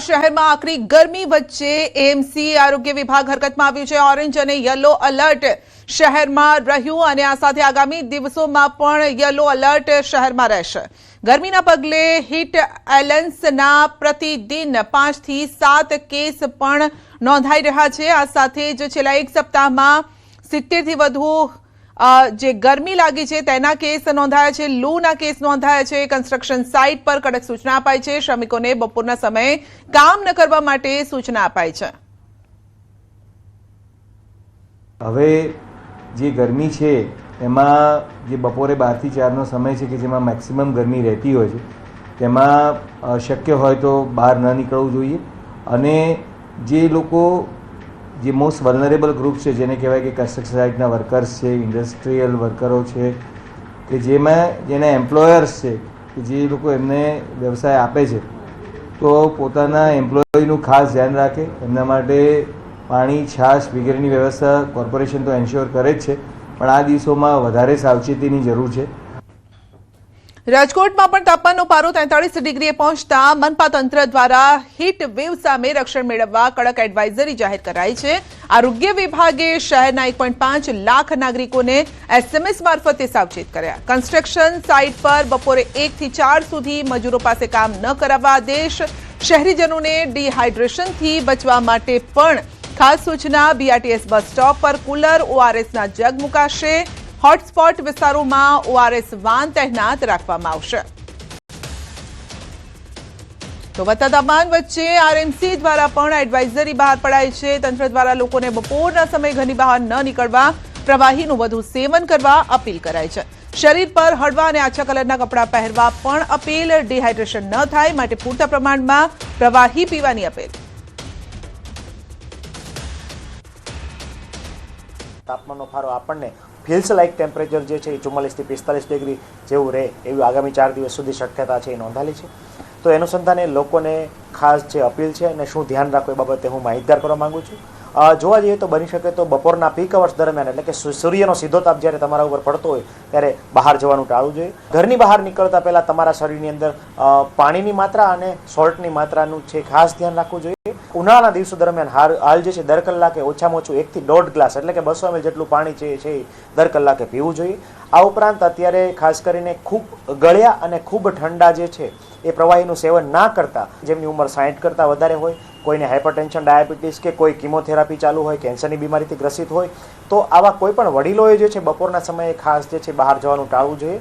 શહેરમાં આકરી ગરમી વચ્ચે એએમસી આરોગ્ય વિભાગ હરકતમાં આવ્યું છે। ઓરેન્જ અને યલો એલર્ટ શહેરમાં રહ્યું અને આ સાથે આગામી દિવસોમાં પણ યલો એલર્ટ શહેરમાં રહેશે। ગરમીના પગલે હીટ એલર્ટના પ્રતિદિન 5 થી 7 કેસ પણ નોંધાઈ રહ્યા છે। આ સાથે જ છેલ્લા એક સપ્તાહમાં 70 થી વધુ જે ગરમી લાગી છે તેના કેસ નોંધાયા છે, લૂના કેસ નોંધાયા છે। કન્સ્ટ્રક્શન સાઇટ પર કડક સૂચના અપાઈ છે, શ્રમિકોને બપોરના સમયે કામ ન કરવા માટે સૂચના અપાઈ છે। હવે જે ગરમી છે એમાં જે બપોરે 12 થી 4નો સમય છે કે જેમાં મેક્સિમમ ગરમી રહેતી હોય છે, તેમાં શક્ય હોય તો બહાર ન નીકળવું જોઈએ। અને જે લોકો જે મોસ્ટ વલ્નરેબલ ગ્રુપ છે, જેને કહેવાય કે કન્સ્ટ્રક્શન સાઇટના વર્કર્સ છે, ઇન્ડસ્ટ્રીયલ વર્કરો છે, કે જેના એમ્પ્લોયર્સ છે, કે જે લોકો એમને વ્યવસાય આપે છે, તો પોતાના એમ્પ્લોયીનું ખાસ ધ્યાન રાખે। એમના માટે પાણી, છાશ વગેરેની વ્યવસ્થા કોર્પોરેશન તો એન્શ્યોર કરે જ છે, પણ આ દિવસોમાં વધારે સાવચેતીની જરૂર છે। રાજકોટમાં પણ તાપમાનનો પારો 43 ડિગ્રીએ પહોંચતા મનપા તંત્ર દ્વારા હીટ વેવ સામે રક્ષણ મેળવવા કડક એડવાઇઝરી જાહેર કરાઈ છે। આરોગ્ય વિભાગે શહેરના 1.5 લાખ નાગરિકોને SMS મારફતે સાવચેત કર્યા। કન્સ્ટ્રક્શન સાઇટ પર બપોરે 1 થી 4 સુધી મજૂરો પાસે કામ ન કરાવવા આદેશ। શહેરીજનોને ડિહાઇડ્રેશનથી બચવા માટે પણ ખાસ સૂચના। BRTS બસ સ્ટોપ પર કુલર, ORSના જગ મુકાશે। હોટસ્પોટ વિસ્તારોમાં ORS વાન તહેનાત રાખવામાં આવશે। તો વધતા તાપમાન વચ્ચે RMC દ્વારા પણ એડવાઇઝરી બહાર પડાઈ છે। તંત્ર દ્વારા લોકોને બપોરના સમયે ઘરની બહાર ન નીકળવા, પ્રવાહીનું વધુ સેવન કરવા અપીલ કરાઈ છે। શરીર પર હળવા અને આછા કલરના કપડાં પહેરવા પણ અપીલ। ડિહાઇડ્રેશન ન થાય માટે પૂરતા પ્રમાણમાં પ્રવાહી પીવાની અપીલ। તાપમાનનો પારો આપણને ફીલ્સ લાઇક ટેમ્પરેચર જે છે એ 44 થી 45 ડિગ્રી જેવું રહે એવી આગામી 4 દિવસ સુધી શક્યતા છે એ નોંધાયેલી છે। તો અનુસંધાને લોકોને ખાસ જે અપીલ છે અને શું ધ્યાન રાખવું એ બાબતે હું માહિતગાર કરવા માંગુ છું। જોવા જઈએ તો બની શકે તો બપોરના પીક અવર્સ દરમિયાન, એટલે કે સૂર્યનો સીધો તાપ જ્યારે તમારા ઉપર પડતો હોય ત્યારે બહાર જવાનું ટાળવું જોઈએ। ઘરની બહાર નીકળતા પહેલાં તમારા શરીરની અંદર પાણીની માત્રા અને સોલ્ટની માત્રાનું છે ખાસ ધ્યાન રાખવું જોઈએ। ઉનાળાના દિવસો દરમિયાન હાલ જે છે દર કલાકે ઓછામાં ઓછું 1 થી 1.5 ગ્લાસ એટલે કે 200 ml જેટલું પાણી છે દર કલાકે પીવું જોઈએ। આ ઉપરાંત અત્યારે ખાસ કરીને ખૂબ ગળ્યા અને ખૂબ ઠંડા જે છે એ પ્રવાહીનું સેવન ના કરતા, જેમની ઉંમર 60 કરતાં વધારે હોય, કોઈને હાઇપરટેન્શન, ડાયાબિટીસ કે કોઈ કિમોથેરાપી ચાલુ હોય, કેન્સરની બીમારીથી ગ્રસિત હોય, તો આવા કોઈ પણ વડીલોએ જે છે બપોરના સમયે ખાસ જે છે બહાર જવાનું ટાળવું જોઈએ।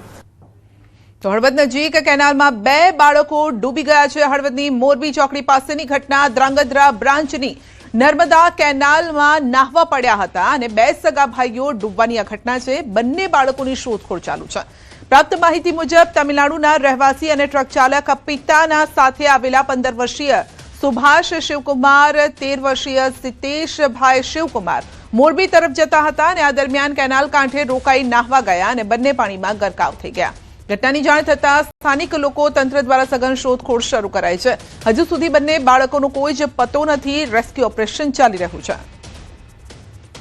તો હળવદ નજીક કેનાલમાં 2 બાળકો ડૂબી ગયા છે। હળવદની મોરબી ચોકડી પાસેની ઘટના ધ્રાંગધ્રા બ્રાન્ચની નર્મદા કેનાલમાં નાહવા પડ્યા હતા અને 2 સગા ભાઈઓ ડૂબવાની આ ઘટના છે। બંને બાળકોની શોધખોળ ચાલુ છે। પ્રાપ્ત માહિતી મુજબ તમિલનાડુના રહેવાસી અને ટ્રક ચાલક પિતાના સાથે આવેલા 15 વર્ષીય સુભાષ શિવકુમાર, 13 વર્ષીય સિતેશભાઈ શિવકુમાર મોરબી તરફ જતા હતા અને આ દરમિયાન કેનાલ કાંઠે રોકાઈ નાહવા ગયા અને બંને પાણીમાં ગરકાવ થઈ ગયા। ઘટનાની જાણ થતાં સ્થાનિક લોકો તંત્ર દ્વારા સઘન શોધખોળ શરૂ કરાઈ છે। હજુ સુધી બંને બાળકોનો કોઈ જ પતો નથી। રેસ્ક્યુ ઓપરેશન ચાલી રહ્યું છે।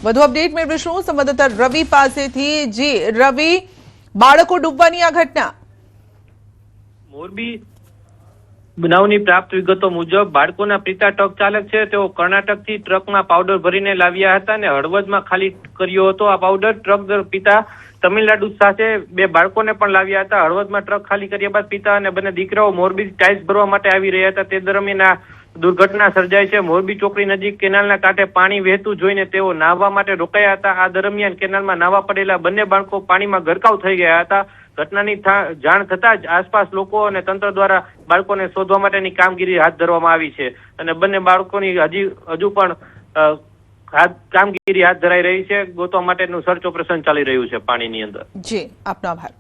વધુ અપડેટ મેળવીશું સંવાદદાતા રવિ પાસેથી। જી રવિ, બાળકો ડૂબવાની આ ઘટના મોરબી બનાવની પ્રાપ્ત વિગતો મુજબ બાળકોના પિતા ટ્રક ચાલક છે, તેઓ કર્ણાટકથી ટ્રકમાં પાવડર ભરીને લાવ્યા હતા અને હળવદમાં ખાલી કર્યો હતો આ પાવડર। ટ્રક પિતા તમિલનાડુ સાથે 2 બાળકોને પણ લાવ્યા હતા। હળવદમાં ટ્રક ખાલી કર્યા બાદ પિતા અને બંને દીકરાઓ મોરબી ટાઇલ્સ ભરવા માટે આવી રહ્યા હતા। તે દરમિયાન આ દુર્ઘટના સર્જાઈ છે। મોરબી ચોકડી નજીક કેનાલના કાંઠે પાણી વહેતું જોઈને તેઓ નાહવા માટે રોકાયા હતા। આ દરમિયાન કેનાલમાં નાહવા પડેલા બંને બાળકો પાણીમાં ગરકાવ થઈ ગયા હતા। ઘટનાની જાણ થતાં જ આસપાસ લોકો અને તંત્ર દ્વારા બાળકોને શોધવા માટેની કામગીરી હાથ ધરવામાં આવી છે અને બંને બાળકોની હજુ પણ કામગીરી હાથ ધરાઈ રહી છે। ગોતવા માટેનું સર્ચ ઓપરેશન ચાલી રહ્યું છે પાણીની અંદર। જી, આપનો આભાર।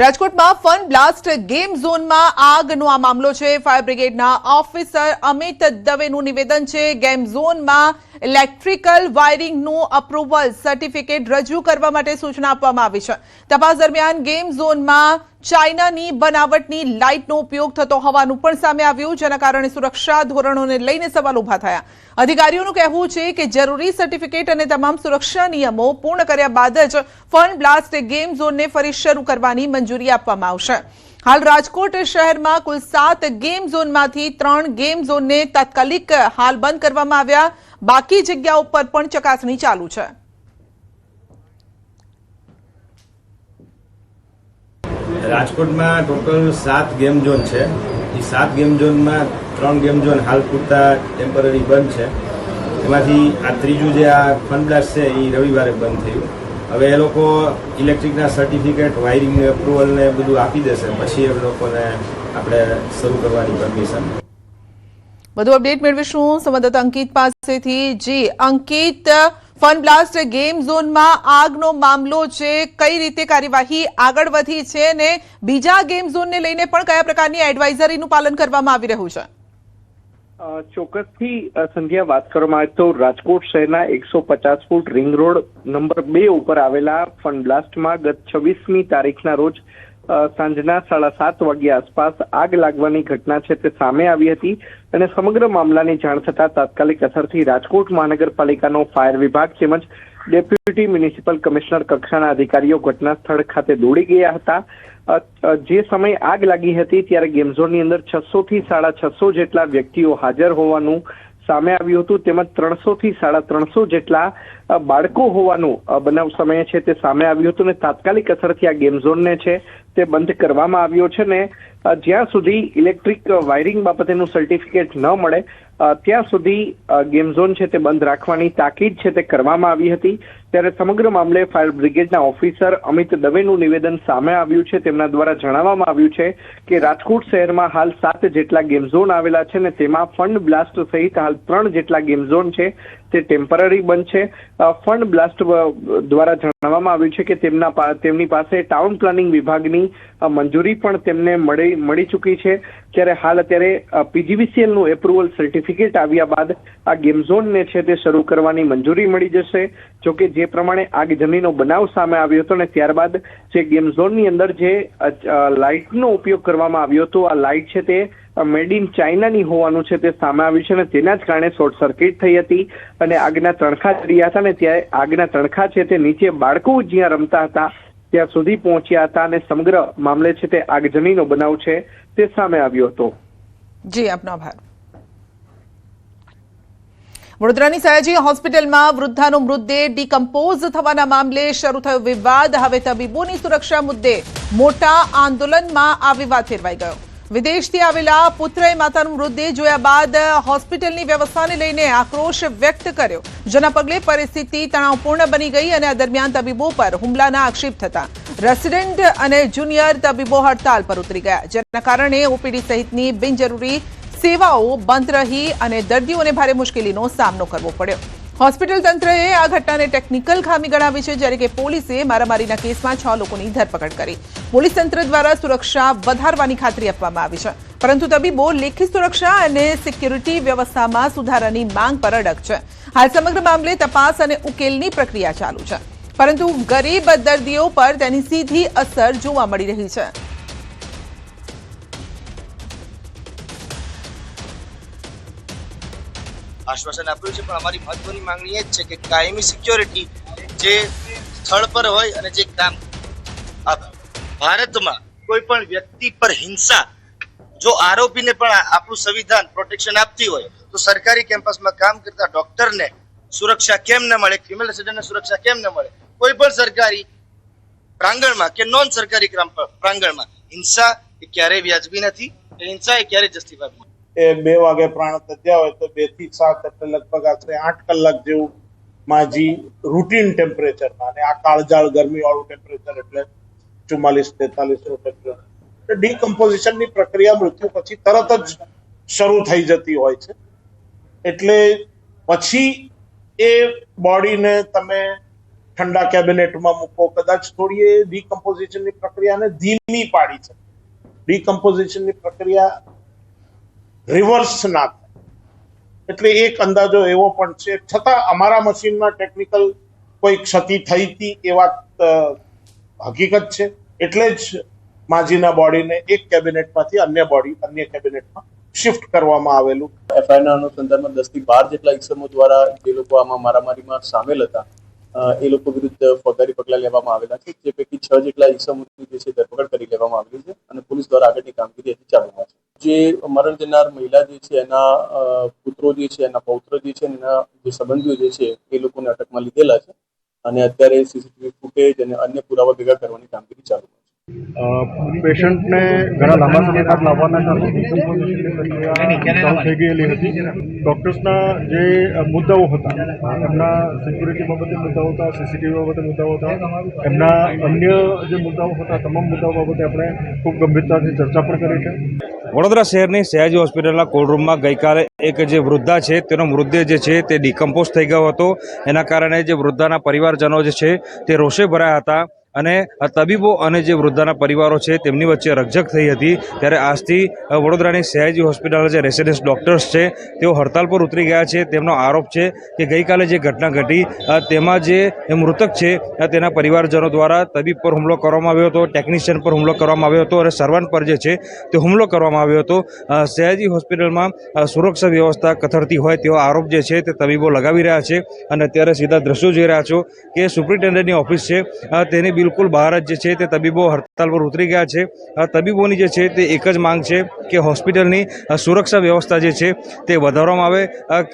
રાજકોટમાં ફન બ્લાસ્ટ ગેમ ઝોનમાં આગનો આ મામલો છે। ફાયર બ્રિગેડના ઓફિસર અમિત દવેનું નિવેદન છે, ગેમ ઝોનમાં ઇલેક્ટ્રિકલ વાયરિંગનું અપ્રુવલ સર્ટિફિકેટ રજૂ કરવા માટે સૂચના આપવામાં આવી છે। તપાસ દરમિયાન ગેમ ઝોનમાં ચાઇનાની બનાવટની લાઇટનો ઉપયોગ થતો હોવાનું પણ સામે આવ્યું, જેના કારણે સુરક્ષા ધોરણોને લઈને સવાલ ઉભા થયા। અધિકારીઓનું કહેવું છે કે જરૂરી સર્ટિફિકેટ અને તમામ સુરક્ષા નિયમો પૂર્ણ કર્યા બાદ જ ફન બ્લાસ્ટ ગેમ ઝોનને ફરી શરૂ કરવાની મંજૂરી આપવામાં આવશે। હાલ રાજકોટ શહેરમાં કુલ 7 ગેમ ઝોનમાંથી 3 ગેમ ઝોનને તાત્કાલિક હાલ બંધ કરવામાં આવ્યા. બાકી જગ્યાઓ પર પણ ચકાસણી ચાલુ છે. રાજકોટમાં ટોટલ 7 ગેમ ઝોન છે. એ 7 ગેમ ઝોનમાં 3 ગેમ ઝોન હાલ પૂરતા ટેમ્પરરી બંધ છે. એમાંથી આ ત્રીજું જે આ ફન બ્લાસ્ટ છે એ રવિવારે બંધ થયું. હવે એ લોકો ઇલેક્ટ્રિકના સર્ટિફિકેટ, વાયરિંગ એપ્રુવલ ને બધું આપી દેશે, પછી એ લોકોને આપણે શરૂ કરવાની પરમિશન. વધુ અપડેટ મેળવીશું સંવાદદાતા અંકિત પાસેથી. જી અંકિત, ફન બ્લાસ્ટ ગેમ ઝોનમાં આગનો મામલો છે, કઈ રીતે કાર્યવાહી આગળ વધી છે અને બીજા ગેમ ઝોનને લઈને પણ કયા પ્રકારની એડવાઇઝરીનું પાલન કરવામાં આવી રહ્યું છે? ચોક્કસથી સંધ્યા, વાત કરવામાં આવે તો રાજકોટ શહેરના 150 ફૂટ રિંગ રોડ નંબર 2 ઉપર આવેલા ફન બ્લાસ્ટમાં ગત 26મી તારીખના રોજ સાંજના 7:30 વાગ્યા આસપાસ આગ લાગવાની ઘટના છે તે સામે આવી હતી અને સમગ્ર મામલાની જાણ થતાં તાત્કાલિક અસરથી રાજકોટ મહાનગરપાલિકાનો ફાયર વિભાગ તેમજ ડેપ્યુટી મ્યુનિસિપલ કમિશનર કક્ષાના અધિકારીઓ ઘટના સ્થળ ખાતે દોડી ગયા હતા. જે સમયે આગ લાગી હતી ત્યારે ગેમ ઝોનની અંદર 600 થી 650 જેટલા વ્યક્તિઓ હાજર હોવાનું સામે આવ્યું હતું, તેમજ 300 થી 350 જેટલા બાળકો હોવાનું બનાવ સમયે છે તે સામે આવ્યું હતું અને તાત્કાલિક અસરથી આ ગેમ ઝોનને છે તે બંધ કરવામાં આવ્યો છે ને જ્યાં સુધી ઇલેક્ટ્રિક વાયરિંગ બાબતેનું સર્ટિફિકેટ ન મળે ત્યાં સુધી ગેમ ઝોન છે તે બંધ રાખવાની તાકીદ છે તે કરવામાં આવી હતી. ત્યારે સમગ્ર મામલે ફાયર બ્રિગેડના ઓફિસર અમિત દવેનું નિવેદન સામે આવ્યું છે. તેમના દ્વારા જણાવવામાં આવ્યું છે કે રાજકોટ શહેરમાં હાલ 7 જેટલા ગેમ ઝોન આવેલા છે ને તેમાં ફન બ્લાસ્ટ સહિત હાલ 3 જેટલા ગેમ ઝોન છે તે ટેમ્પરરી બંધ છે. ફન બ્લાસ્ટ દ્વારા જણાવવામાં આવ્યું છે કે તેમની પાસે ટાઉન પ્લાનિંગ વિભાગની મંજૂરી પણ તેમને મળી ચૂકી છે. ત્યારે હાલ અત્યારે પીજીવીસીએલનું એપ્રુવલ સર્ટિફિકેટ આવ્યા બાદ આ ગેમ ઝોનને છે તે શરૂ કરવાની મંજૂરી મળી જશે. જોકે જે પ્રમાણે આગજનીનો બનાવ સામે આવ્યો હતો ને ત્યારબાદ જે ગેમ ઝોનની અંદર જે લાઇટનો ઉપયોગ કરવામાં આવ્યો હતો, આ લાઇટ છે તે મેડ ઇન ચાઇનાની હોવાનું છે તે સામે આવ્યું છે અને તેના જ કારણે શોર્ટ સર્કિટ થઈ હતી અને આગના તણખા ચડ્યા હતા ને ત્યારે આગના તણખા છે તે નીચે બાળકો જ્યાં રમતા હતા ત્યાં સુધી પહોંચ્યા હતા અને સમગ્ર મામલે છે તે આગજનીનો બનાવ છે તે સામે આવ્યો હતો. જી આપનો આભાર. વડોદરાની સયાજી હોસ્પિટલમાં વૃદ્ધાનો મૃતદેહ ડિકમ્પોઝ થવાના મામલે શરૂ થયો વિવાદ. હવે તબીબોની સુરક્ષા મુદ્દે મોટા આંદોલનમાં આ વિવાદ ફેરવાઈ ગયો. વિદેશથી આવેલા પુત્રએ માતાનો મૃતદેહ જોયા બાદ હોસ્પિટલની વ્યવસ્થાને લઈને આક્રોશ વ્યક્ત કર્યો, જેના પગલે પરિસ્થિતિ તણાવપૂર્ણ બની ગઈ અને આ દરમિયાન તબીબો પર હુમલાના આક્ષેપ થતા રેસિડેન્ટ અને જુનિયર તબીબો હડતાલ પર ઉતરી ગયા, જેના કારણે ઓપીડી સહિતની બિનજરૂરી સેવાઓ બંધ રહી અને દર્દીઓને ભારે મુશ્કેલીનો સામનો કરવો પડ્યો. હોસ્પિટલ તંત્રએ આ ઘટનાને ટેકનિકલ ખામી ગણાવી છે, જ્યારે કે પોલીસે મારામારીના કેસમાં 6 લોકોની ધરપકડ કરી. પોલીસ તંત્ર દ્વારા સુરક્ષા વધારવાની ખાતરી આપવામાં આવી છે, પરંતુ તબીબો લેખિત સુરક્ષા અને સિક્યુરિટી વ્યવસ્થામાં સુધારાની માંગ પર અડગ છે. હાલ સમગ્ર મામલે તપાસ અને ઉકેલની પ્રક્રિયા ચાલુ છે, પરંતુ ગરીબ દર્દીઓ પર તેની સીધી અસર જોવા મળી રહી છે. આશ્વાસન આપ્યું છે, પણ અમારી મહત્વની માંગણી એ જ છે કે કાયમી સિક્યોરિટી જે સ્થળ પર હોય અને જે કામ ભારતમાં કોઈ પણ વ્યક્તિ પર હિંસા જો આરોપીને પણ આપણું સંવિધાન પ્રોટેક્શન આપતી હોય તો સરકારી કેમ્પસમાં કામ કરતા ડોક્ટરને સુરક્ષા કેમ ન મળે, ફિમેલ રેસિડેન્ટને સુરક્ષા કેમ ન મળે? કોઈ પણ સરકારી પ્રાંગણમાં કે નોન સરકારી પ્રાંગણમાં હિંસા એ ક્યારેય વ્યાજબી નથી, હિંસા એ ક્યારેય જસ્ટિફાય નથી. 2 વાગે પ્રાણ ત્યજ્યા હોય તો 2 થી 7 એટલે લગભગ આશરે 8 કલાક જેવું માજી રૂટીન ટેમ્પરેચરમાં, અને આ કાળજાળ ગરમી વાળું ટેમ્પરેચર એટલે 44-43 નું ટેમ્પરેચર. ડીકમ્પોઝિશનની પ્રક્રિયા મૃત્યુ પછી તરત જ શરૂ થઈ જતી હોય છે, એટલે પછી એ બોડીને તમે ઠંડા કેબિનેટમાં મૂકો, કદાચ થોડી એ ડીકમ્પોઝિશનની પ્રક્રિયાને ધીમી પાડી છે. ડીકમ્પોઝિશનની પ્રક્રિયા રિવર્સ ના થાય, એટલે એક અંદાજો એવો પણ છે. છતાં અમારા મશીનમાં ટેકનિકલ કોઈ ક્ષતિ થઈ હતી એ વાત હકીકત છે, એટલે જ માજીના બોડીને એક કેબિનેટમાંથી અન્ય કેબિનેટમાં શિફ્ટ કરવામાં આવેલું. એફઆઈઆરના અનુસંધાનમાં 10 થી 12 જેટલા ઇસમો દ્વારા જે લોકો આમાં મારામારીમાં સામેલ હતા એ લોકો વિરુદ્ધ ફોજદારી પગલાં લેવામાં આવેલા છે, જે પૈકી 6 જેટલા ઈસમોની જે છે ધરપકડ કરી લેવામાં આવેલી છે અને પોલીસ દ્વારા આગળની કામગીરી હજી ચાલુમાં છે. જે મરણ જનાર મહિલા જે છે એના પુત્રો જે છે, એના પૌત્ર જે છે, એના જે સંબંધીઓ જે છે એ લોકોને અટકમાં લીધેલા છે અને અત્યારે સીસીટીવી ફૂટેજ અને અન્ય પુરાવા ભેગા કરવાની કામગીરી ચાલુ છે. પેશન્ટને ઘણા લાંબા સમય બાદ લાવવાના કારણે ડિકમ્પોઝિશનની પ્રક્રિયા ચાલુ થઈ ગયેલી હતી. ડૉક્ટર્સના જે મુદ્દાઓ હતા, એમના સિક્યુરિટી બાબતે મુદ્દાઓ હતા, સીસીટીવી બાબતે મુદ્દાઓ હતા, એમના અન્ય જે મુદ્દાઓ હતા, તમામ મુદ્દાઓ બાબતે આપણે ખૂબ ગંભીરતાથી ચર્ચા પણ કરી છે. વડોદરા શહેરની સયાજી હોસ્પિટલના કોલ્ડરૂમમાં ગઈકાલે એક જે વૃદ્ધા છે તેનો મૃતદેહ જે છે તે ડિકમ્પોઝ થઈ ગયો હતો. એના કારણે જે વૃદ્ધાના પરિવારજનો જે છે તે રોષે ભરાયા હતા અને તબીબો અને જે વૃદ્ધાના પરિવારો છે તેમની વચ્ચે રકઝક થઈ હતી. ત્યારે આજથી વડોદરાની સયાજી હોસ્પિટલના જે રેસિડેન્સ ડૉક્ટર્સ છે તેઓ હડતાલ પર ઉતરી ગયા છે. તેમનો આરોપ છે કે ગઈકાલે જે ઘટના ઘટી તેમાં જે મૃતક છે તેના પરિવારજનો દ્વારા તબીબ પર હુમલો કરવામાં આવ્યો હતો, ટેકનિશિયન પર હુમલો કરવામાં આવ્યો હતો અને સર્વન્ટ પર જે છે તે હુમલો કરવામાં આવ્યો હતો. સયાજી હોસ્પિટલમાં સુરક્ષા વ્યવસ્થા કથળતી હોય તેવો આરોપ જે છે તે તબીબો લગાવી રહ્યા છે અને અત્યારે સીધા દ્રશ્યો જોઈ રહ્યા છો કે સુપ્રિન્ટેન્ડન્ટની ઓફિસ છે તેની બિલકુલ બહાર જ જે છે તે તબીબો હડતાલ પર ઉતરી ગયા છે. તબીબોની જે છે તે એક જ માંગ છે કે હોસ્પિટલની સુરક્ષા વ્યવસ્થા જે છે તે વધારવામાં આવે,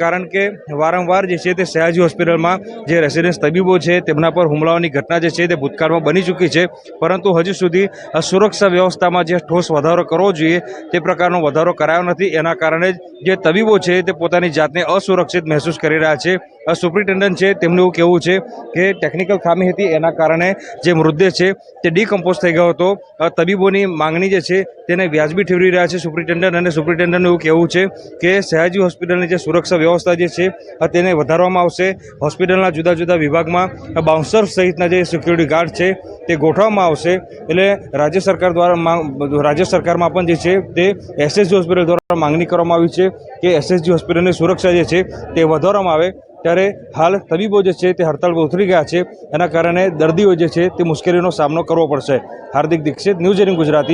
કારણ કે વારંવાર જે છે તે સયાજી હોસ્પિટલમાં જે રેસિડેન્સ તબીબો છે તેમના પર હુમલાઓની ઘટના જે છે તે ભૂતકાળમાં બની ચૂકી છે, પરંતુ હજુ સુધી સુરક્ષા વ્યવસ્થામાં જે ઠોસ વધારો કરવો જોઈએ તે પ્રકારનો વધારો કરાયો નથી. એના કારણે જે તબીબો છે તે પોતાની જાતને અસુરક્ષિત મહેસૂસ કરી રહ્યા છે. સુપ્રિન્ટેન્ડન્ટ છે તેમનું એવું કહેવું છે કે ટેકનિકલ ખામી હતી, એના કારણે જે મૃતદેહ છે તે ડિકમ્પોઝ થઈ ગયો હતો. તબીબોની માંગણી જે છે તેને વ્યાજબી ઠેરવી રહ્યા છે સુપ્રિન્ટેન્ડન્ટ, અને સુપ્રિન્ટેન્ડન્ટનું એવું કહેવું છે કે સયાજી હોસ્પિટલની જે સુરક્ષા વ્યવસ્થા જે છે તેને વધારવામાં આવશે. હોસ્પિટલના જુદા જુદા વિભાગમાં બાઉન્સર સહિતના જે સિક્યુરિટી ગાર્ડ છે તે ગોઠવવામાં આવશે. એટલે રાજ્ય સરકાર દ્વારા રાજ્ય સરકારમાં પણ જે છે તે એસએસજી હોસ્પિટલ દ્વારા માંગણી કરવામાં આવી છે કે એસએસજી હોસ્પિટલની સુરક્ષા જે છે તે વધારવામાં આવે. ત્યારે હાલ તબીબો જે છે તે હડતાળ પર ઉતરી ગયા છે, એના કારણે દર્દીઓ જે છે તે મુશ્કેલીનો સામનો કરવો પડશે. હાર્દિક દીક્ષિત, ન્યૂઝ 18 ગુજરાતી.